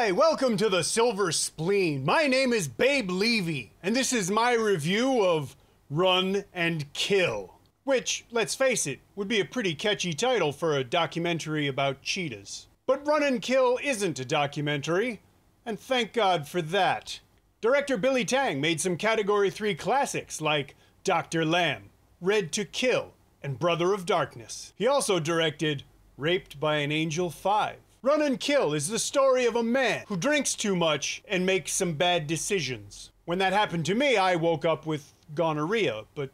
Hi, welcome to the Silver Spleen. My name is Babe Levy, and this is my review of Run and Kill. Which, let's face it, would be a pretty catchy title for a documentary about cheetahs. But Run and Kill isn't a documentary, and thank God for that. Director Billy Tang made some Category 3 classics like Dr. Lamb, Red to Kill, and Brother of Darkness. He also directed Raped by an Angel 5. Run and Kill is the story of a man who drinks too much and makes some bad decisions. When that happened to me, I woke up with gonorrhea, but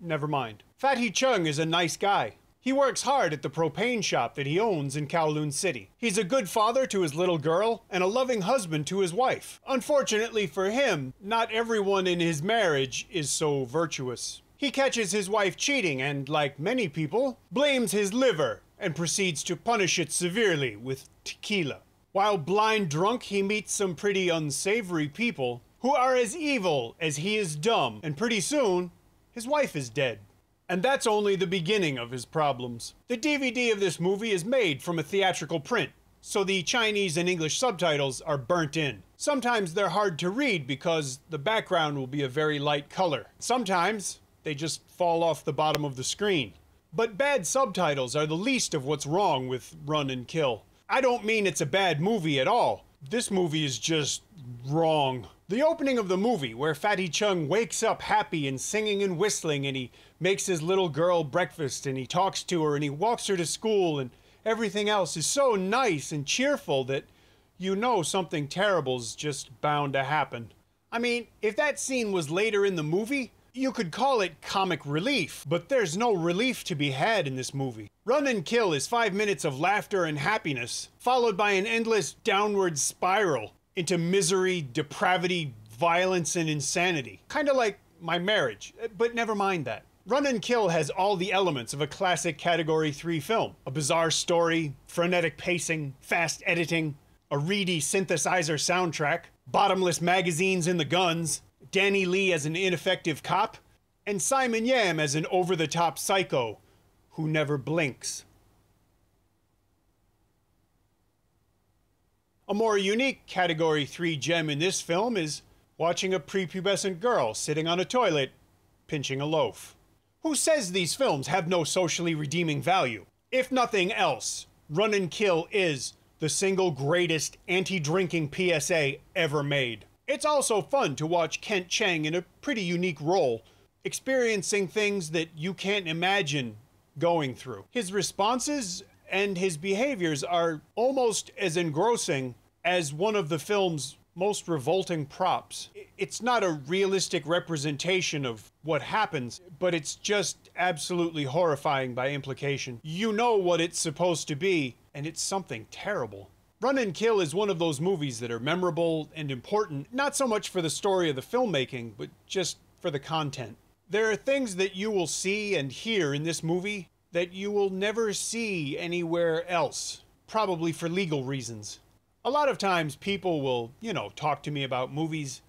never mind. Fatty Cheng is a nice guy. He works hard at the propane shop that he owns in Kowloon City. He's a good father to his little girl and a loving husband to his wife. Unfortunately for him, not everyone in his marriage is so virtuous. He catches his wife cheating and, like many people, blames his liver and proceeds to punish it severely with tequila. While blind drunk, he meets some pretty unsavory people who are as evil as he is dumb, and pretty soon, his wife is dead. And that's only the beginning of his problems. The DVD of this movie is made from a theatrical print, so the Chinese and English subtitles are burnt in. Sometimes they're hard to read because the background will be a very light color. Sometimes they just fall off the bottom of the screen. But bad subtitles are the least of what's wrong with Run and Kill. I don't mean it's a bad movie at all. This movie is just wrong. The opening of the movie, where Fatty Chung wakes up happy and singing and whistling, and he makes his little girl breakfast, and he talks to her, and he walks her to school, and everything else is so nice and cheerful that you know something terrible's just bound to happen. I mean, if that scene was later in the movie, you could call it comic relief, but there's no relief to be had in this movie. Run and Kill is 5 minutes of laughter and happiness, followed by an endless downward spiral into misery, depravity, violence, and insanity. Kinda like my marriage, but never mind that. Run and Kill has all the elements of a classic Category 3 film. A bizarre story, frenetic pacing, fast editing, a reedy synthesizer soundtrack, bottomless magazines in the guns, Danny Lee as an ineffective cop, and Simon Yam as an over-the-top psycho who never blinks. A more unique Category 3 gem in this film is watching a prepubescent girl sitting on a toilet, pinching a loaf. Who says these films have no socially redeeming value? If nothing else, Run and Kill is the single greatest anti-drinking PSA ever made. It's also fun to watch Cheng in a pretty unique role, experiencing things that you can't imagine going through. His responses and his behaviors are almost as engrossing as one of the film's most revolting props. It's not a realistic representation of what happens, but it's just absolutely horrifying by implication. You know what it's supposed to be, and it's something terrible. Run and Kill is one of those movies that are memorable and important, not so much for the story of the filmmaking, but just for the content. There are things that you will see and hear in this movie that you will never see anywhere else, probably for legal reasons. A lot of times people will, talk to me about movies,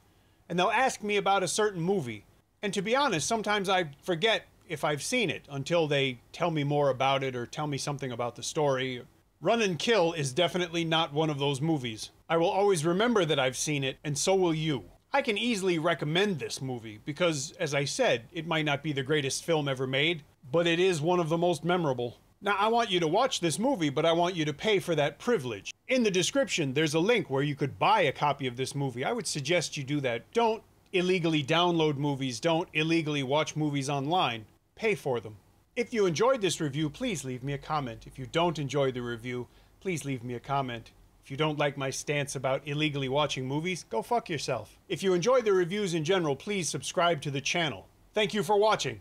and they'll ask me about a certain movie. And to be honest, sometimes I forget if I've seen it until they tell me more about it or tell me something about the story. Run and Kill is definitely not one of those movies. I will always remember that I've seen it, and so will you. I can easily recommend this movie because, as I said, it might not be the greatest film ever made, but it is one of the most memorable. Now, I want you to watch this movie, but I want you to pay for that privilege. In the description, there's a link where you could buy a copy of this movie. I would suggest you do that. Don't illegally download movies. Don't illegally watch movies online. Pay for them. If you enjoyed this review, please leave me a comment. If you don't enjoy the review, please leave me a comment. If you don't like my stance about illegally watching movies, go fuck yourself. If you enjoy the reviews in general, please subscribe to the channel. Thank you for watching.